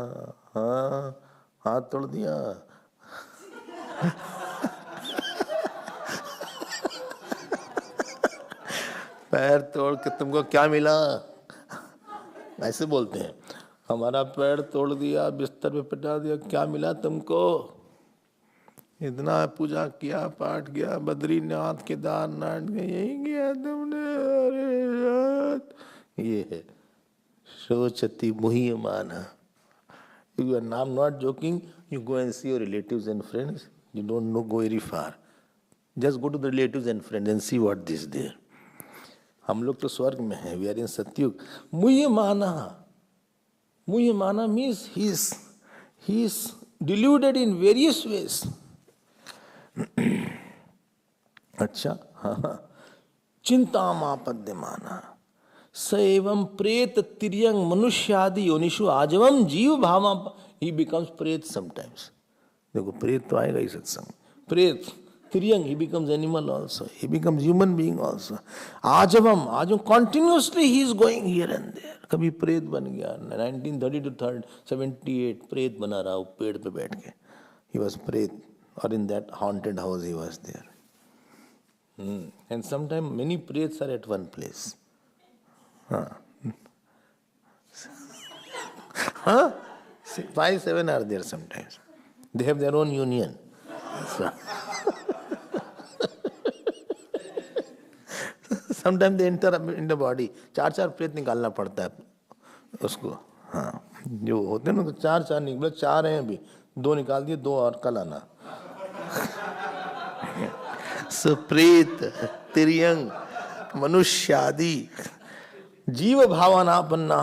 हाँ, हाथ तोड़ दिया. पैर तोड़ के तुमको क्या मिला? ऐसे बोलते हैं. हमारा पैर तोड़ दिया, बिस्तर पे पिटा दिया, क्या मिला तुमको? इतना पूजा किया, पाठ किया, बद्रीनाथ केदारनाथ के, यही किया तुमने? अरे यार, ये है सोचती मुह्यमाना. You are I'm not joking. You go and see your relatives and friends. You don't know, go very far. Just go to the relatives and friends and see what is there. हम लोग तो स्वर्ग में हैं. We are in Satyug. मुह्यमाना. मुह्यमाना means he is deluded in various ways. अच्छा, हाँ. चिंता मापद्यमाना स एवं प्रेत तिर्यंग मनुष्यादि योनिषु आजवम जीव भावा. ही बिकम्स प्रेत समटाइम्स. देखो, प्रेत तो आएगा ही सत्संग. प्रेत तिर्यंग, he becomes animal also. He becomes human being also. आजवम continuously he is going here and there. कभी प्रेत बन गया. 1930 to 78 प्रेत बना रहा पेड़ पे बैठ के. ही वॉज प्रेत. Or in that haunted house he was there. And sometimes many prets are at one place. Huh? 5, 7 are there sometimes. They have their own union. So sometimes they enter in the body. 4 प्रेत निकालना पड़ता है उसको. हाँ, जो होते हैं ना, तो 4 निकले. 4 हैं अभी, 2 निकाल दिए, 2 और कल आना. सुप्रीत तिर्यंग मनुष्यादि जीव भावनापन्ना.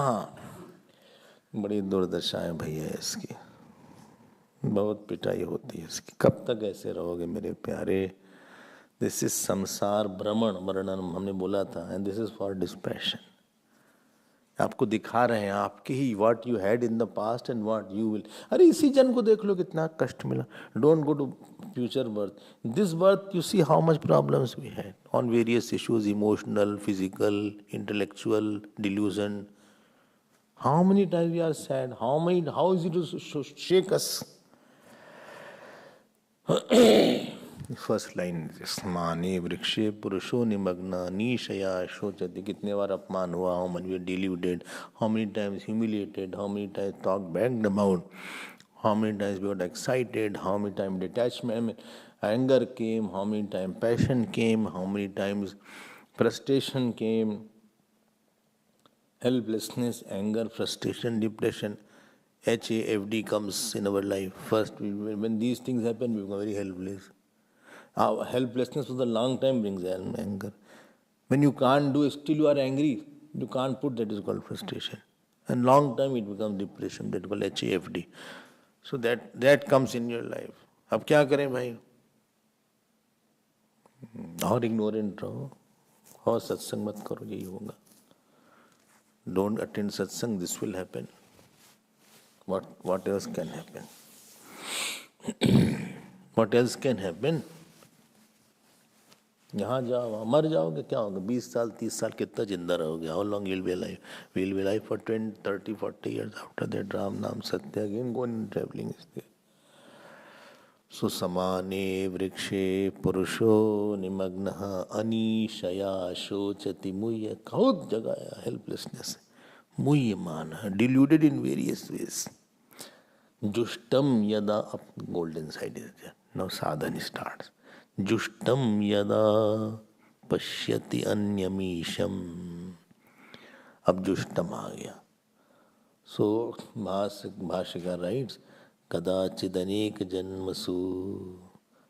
बड़ी दुर्दशा है भैया इसकी. बहुत पिटाई होती है इसकी. कब तक ऐसे रहोगे मेरे प्यारे? दिस इज संसार भ्रमण वर्णन हमने बोला था. And this is for dispassion. आपको दिखा रहे हैं आपके ही what you had in the past and what you will. अरे इसी जन्म को देख लो कितना कष्ट मिला. Don't go to future birth. This birth you see how much problems we had on various issues, emotional, physical, intellectual, delusion. How many times we are sad. How is it to shake us. First line, स्माने वृक्षे पुरुषो निमग्न नीशया शोचति. कितने बार अपमान हुआ. How much we are diluted. How many times humiliated. How many times talk backed about. How many times we got excited. How many times detachment, anger came. How many times passion came. How many times frustration came. Helplessness, anger, frustration, depression. HAFD comes in our life. First, when these things happen, we become very helpless. Our helplessness for the long time brings anger. When you can't do it, still you are angry. You can't put, that is called frustration. And long time it becomes depression, that is called HAFD. So that comes in your life. अब क्या करें भाई? और ignorant रहो, और सत्संग मत करो, यही होगा. Don't attend satsang, this will happen. What else can happen? What else can happen? यहाँ जाओ वहाँ मर जाओगे, क्या होगा? 20 साल 30 साल कितना जिंदा रहोगे? How long will be alive? Will be alive for 20 30 40 years. After that Ram नाम सत्य, again go in travelling is there. सुसमाने वृक्षे पुरुषो निमग्नः अनीशया शोचति मुह्य. बहुत जगह है हेल्पलेसनेस, मुह्यमान, डिल्यूटेड इन वेरियस वेज. जुष्टम यदा, golden side is there. Now साधन स्टार्ट्स. जुष्टम यदा पश्यति अन्यमीशम. अब जुष्टम आ गया. सो भाष्यकार राइट्स, कदाचिद अनेक जन्मसु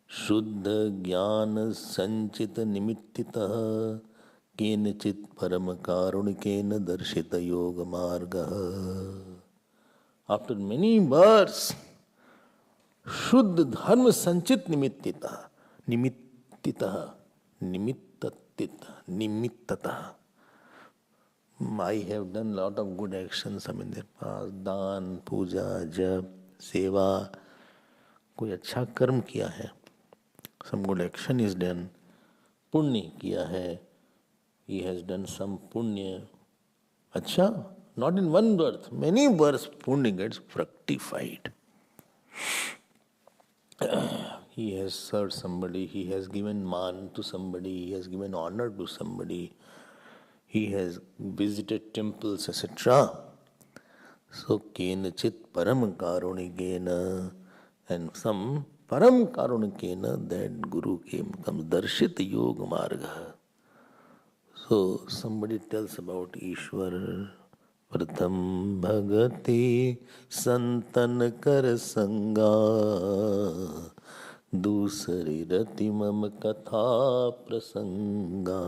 शुद्ध ज्ञान संचित निमित्तितः केनचित् परम कारुणिकेन दर्शित योग मार्गः. आफ्टर मेनी बर्थ्स, शुद्ध धर्म संचित निमित्तितः, निमित्तितः, निमित्ततः. I have done lot of good actions in the past, दान, पूजा, जप, सेवा, कोई अच्छा कर्म किया है, some good action is done, पुण्य किया है, he has done some पुण्य. अच्छा, not in one birth, many births पुण्य gets fructified. He has served somebody, he has given man to somebody, he has given honor to somebody, he has visited temples, etc. So, kenachit param karunikena, and some param karunikena, that guru comes, darshit yoga marga. So, somebody tells about Ishwar. प्रथम भगति संतन कर संगा, दूसरी रति मम कथा प्रसंगा.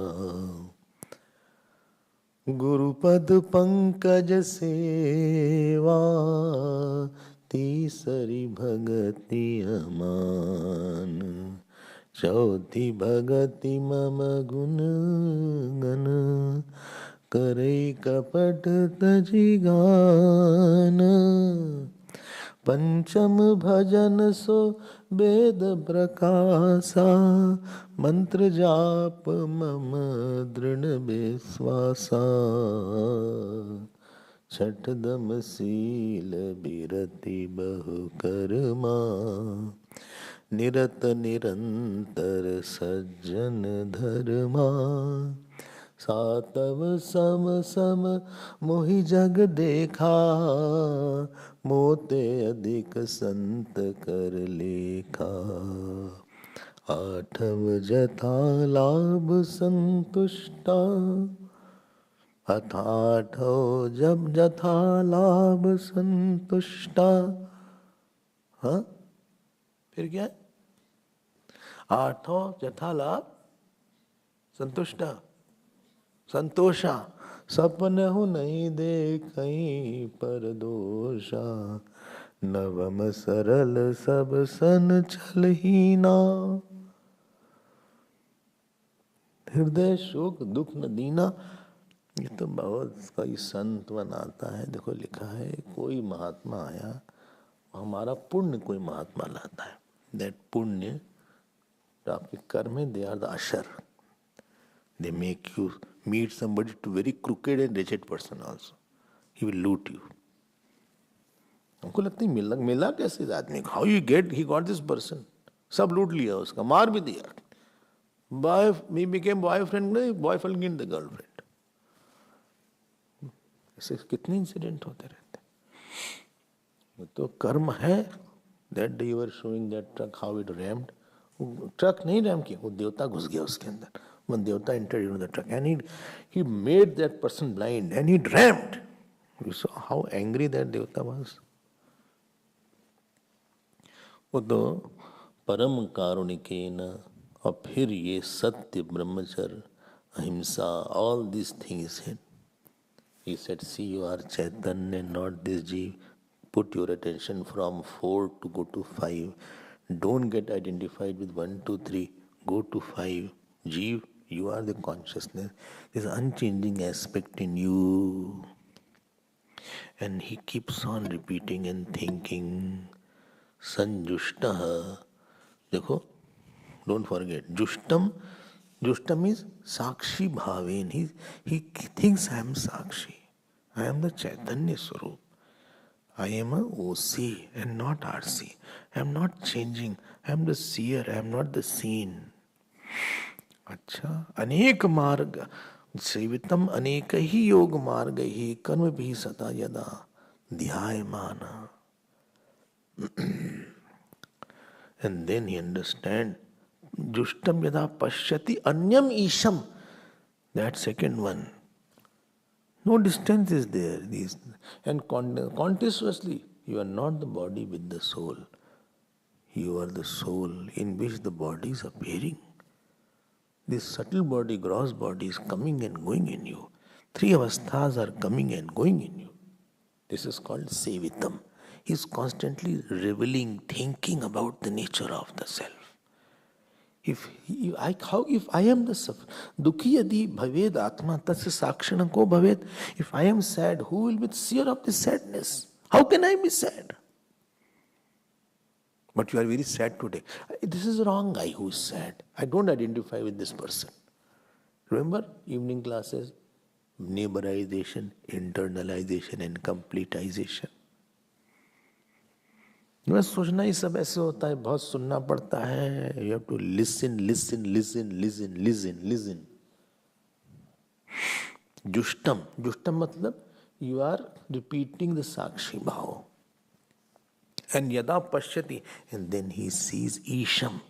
गुरुपद पंकज सेवा, तीसरी भगति अमान, चौथी भगति मम गुण गण, करे कपट तजी गान. पंचम भजन सो वेद प्रकाशा, मंत्र जाप मम दृढ़ विश्वासा. छठ दम शील बिरति बहु कर्मा, निरत निरंतर सज्जन धर्मा. सातव सम सम मोहि जग देखा, मोते अधिक संत कर लेखा. आठव जथा लाभ संतुष्टा, आठव जब जथा लाभ संतुष्टा. हाँ, फिर क्या है? आठों जथा लाभ संतुष्टा, संतोषा. सपन हो नहीं देखई पर दोषा, नवम सरल सब सन छलहीना. हृदय शोक दुख न दीना. ये तो बहुत कई संत बनाता है. देखो लिखा है, कोई महात्मा आया, हमारा पुण्य कोई महात्मा लाता है. दैट पुण्य आपके कर्म है, they are the usher. They make you meet somebody to very crooked and wretched person also. He will loot you. हमको लगता है मिला कैसे इस आदमी को? How you get? He got this person. सब लूट लिया उसका, मार भी दिया. He became boyfriend, boyfriend in the girlfriend. ऐसे कितने इंसिडेंट होते रहते हैं. तो कर्म है. That day you were showing that truck how it rammed. Truck नहीं रैम किया, वो देवता घुस गया उसके अंदर. When Devata entered into the truck, and he made that person blind, and he rammed. You saw how angry that Devata was. वो तो परम कारुणिकेन, और फिर ये सत्य ब्रह्मचर्य अहिंसा, all these things said. He said, see, you are Chaitanya, not this Jeev. Put your attention from 4 to go to 5. Don't get identified with 1, 2, 3. Go to 5. Jeev, you are the consciousness. This unchanging aspect in you. And he keeps on repeating and thinking. Sanjushtaha. देखो, don't forget. Jushtam Jushta means Sakshi Bhaven. He thinks I am Sakshi. I am the Chaitanya Swarup. I am a OC and not RC. I am not changing. I am the seer. I am not the seen. अच्छा अनेक मार्ग सेवितम अनेक ही योग मार्ग ही कर्म भी सदा यदा ध्यायमान. And then he understand Jushtam yada pashyati anyam isham. That second one. No distance is there. And continuously, you are not the body with the soul. You are the soul in which the body is appearing. This subtle body, gross body is coming and going in you. Three avasthas are coming and going in you. This is called sevitam. He is constantly revealing, thinking about the nature of the self. If I am the dukhi yadi bhaved atma tasya sakshana ko bhaved. If I am sad, who will be the seer of the sadness? How can I be sad? But you are very sad today. This is the wrong guy who is sad. I don't identify with this person. Remember evening classes? Neighborization, internalization and completization. बस सोचना ही सब ऐसे होता है, बहुत सुनना पड़ता है. You have to listen listen listen listen listen listen. जुष्टम, जुष्टम मतलब यू आर रिपीटिंग द साक्षी भाव. And yada pashyati, and then he sees Isham.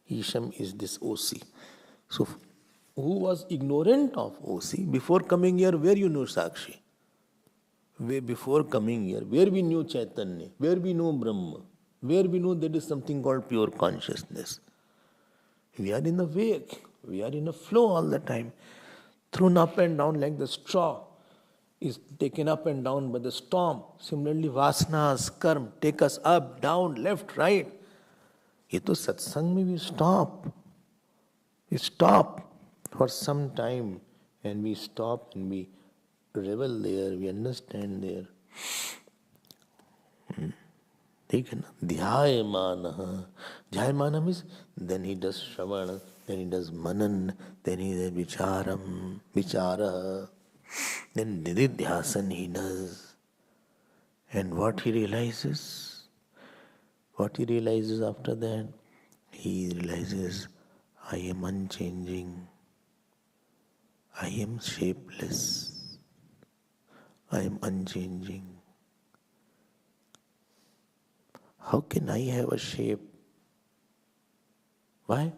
Isham is this OC. So, who was ignorant of OC before coming here? Where you know Sakshi? Where before coming here, where we knew Chaitanya, where we know Brahma, where we know there is something called pure consciousness. We are in the wake, we are in a flow all the time, thrown up and down like the straw is taken up and down by the storm. Similarly, vasanas, karma take us up, down, left, right. ये तो सत्संग में we stop. We stop for some time and we stop and we revel there, we understand there. ठीक है ना? ध्यायमानः. ध्यायमानः means then he does shravana, then he does manan, then he does vichara, then nididhyasan he does. And what he realizes? What he realizes after that? He realizes, I am unchanging. I am shapeless. I am unchanging. How can I have a shape? Why?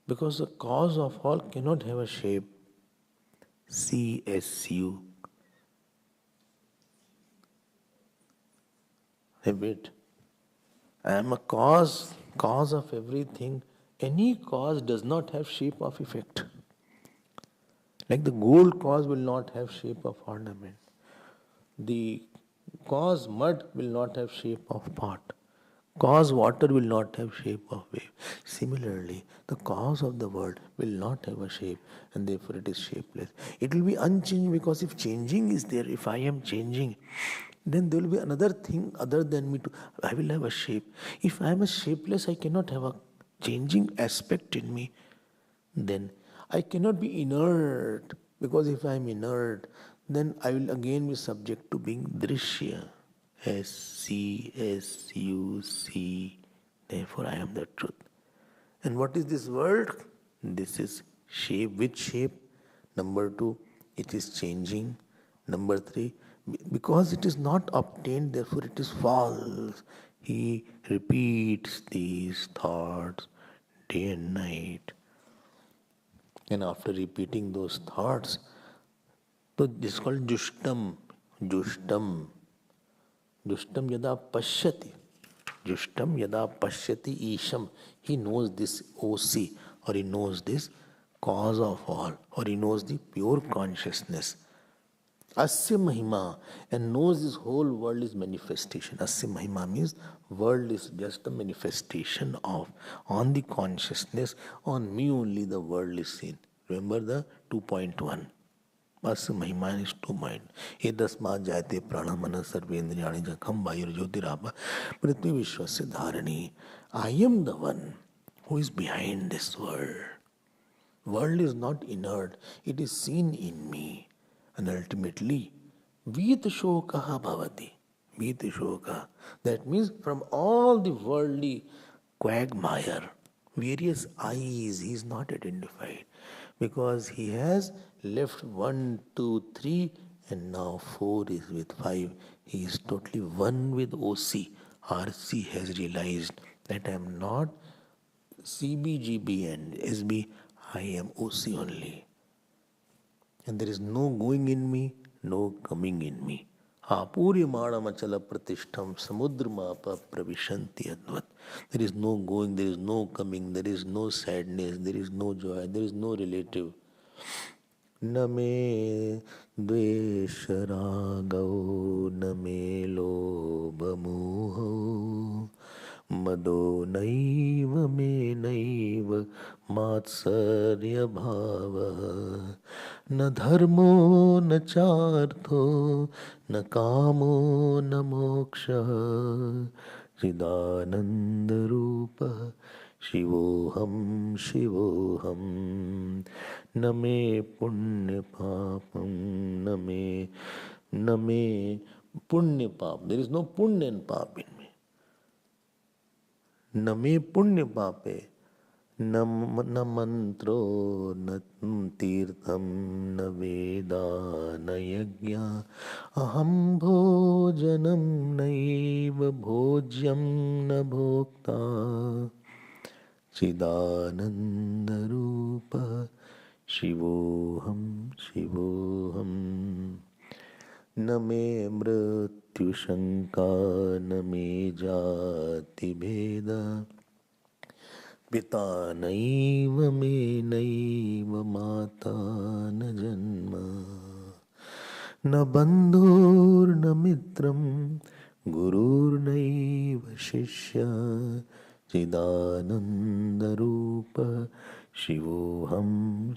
Because the cause of all cannot have a shape. CSU. Have it. I am a cause of everything. Any cause does not have shape of effect. Like the gold cause will not have shape of ornament. The cause mud will not have shape of pot. Cause water will not have shape of wave. Similarly, the cause of the world will not have a shape and therefore it is shapeless. It will be unchanging because if changing is there, if I am changing, then there will be another thing other than me I will have a shape. If I am a shapeless, I cannot have a changing aspect in me. Then I cannot be inert because if I am inert, then I will again be subject to being drishya. SCSUC. Therefore, I am the truth. And what is this world? This is shape. Which shape? Number 2, it is changing. Number 3, because it is not obtained, therefore it is false. He repeats these thoughts day and night. And after repeating those thoughts, so this is called Jushtam. Jushtam. Jushtam yada pashyati. Jushtam yada pashyati isham. He knows this OC, or he knows this cause of all, or he knows the pure consciousness. Asya Mahima, and knows this whole world is manifestation. Asya Mahima means world is just a manifestation of, on the consciousness, on me only the world is seen. Remember the 2.1. Asya Mahima is 2 mind. Edasmat jayate pranamana sarvendriyani jakham vayur jyotirabha prithvi vishwasya dharani. I am the one who is behind this world. World is not inert, it is seen in me. And ultimately, Vit Shokaha Bhavati. Vit Shoka. That means from all the worldly quagmire, various eyes he is not identified because he has left one, two, three, and now four is with five. He is totally one with OC. RC has realized that I am not CBGB and SB, I am OC only. And there is no going in me, no coming in me. Apurimadamachala pratishtham samudramapa pravishanti advat. There is no going, there is no coming, there is no sadness, there is no joy, there is no relative. न मे द्वेष रागौ न मे लोभ मोहो मदो नैव मे नैव मात्सर्य भावः न धर्मो न चार्थो न कामो न मोक्षः चिदानंद रूपः शिवोहम शिवोहम न मे पुण्य पापम न मे पुण्य पाप देयर इज नो पुण्य एंड पाप इन मी न मे पुण्य पापे न मंत्रो न तीर्थम न वेदा न यज्ञ अहम भोजनम नैव भोज्यम न भोक्ता चिदानंद रूप शिवोहम शिवोहम न मे मृत्यु शंका न मे जाति भेद पिता नैव मे नैव माता न जन्म न बन्धुर्न मित्रं गुरुर्नैव शिष्य चिदानंद रूप शिवोहम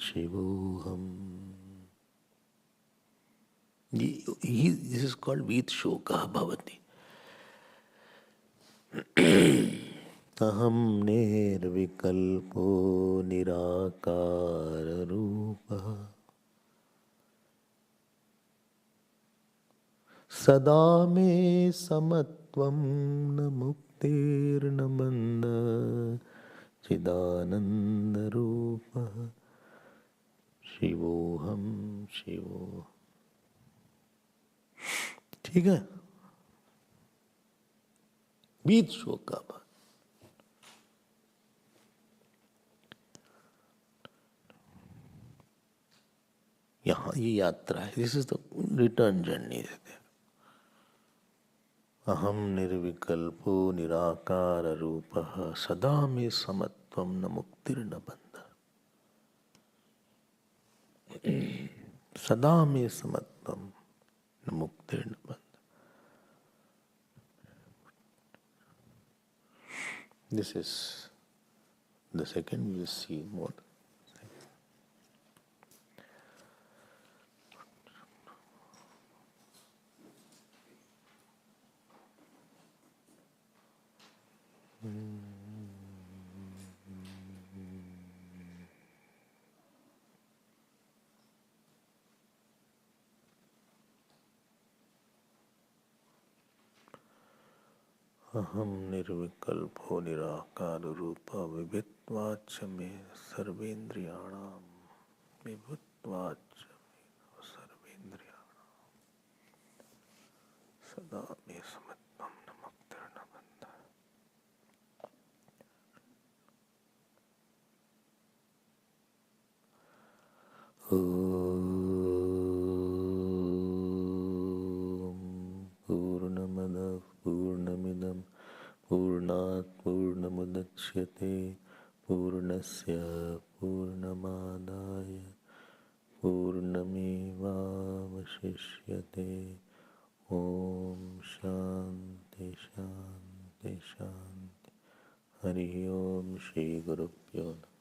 शिवोहम. This is called Vit Shoka Bhavati. अहम निर्विकल्पो निराकार रूपः सदा मे समत्वं न मुक्तिर्न बंध चिदानंद रूपः शिवोहम शिवोहम. ठीक है. बीत शोक का बात. यहाँ ये यात्रा है. This is the return journey. अहम निर्विकल्पो निराकार रूपः सदा मे समत्वं न मुक्तिर्न बंध. सदा मे समत्वं न मुक्तिर्न बंध. This is the second. We will see more. अहम निर्विकल्पो निराकार रूप विभित्वाच मे सर्वेन्द्रियाणां विभुत्वाच मे सर्वेन्द्रियाणां सदा मे समत्वं न मुक्तिर्न बन्धः. पूर्णमदः पूर्णमिदं पूर्णात् पूर्णमुदच्यते पूर्णस्य पूर्णमादाय पूर्णमेवावशिष्यते. ओम शांति शांति शांति. हरि ओम. श्री गुरुभ्यो नमः.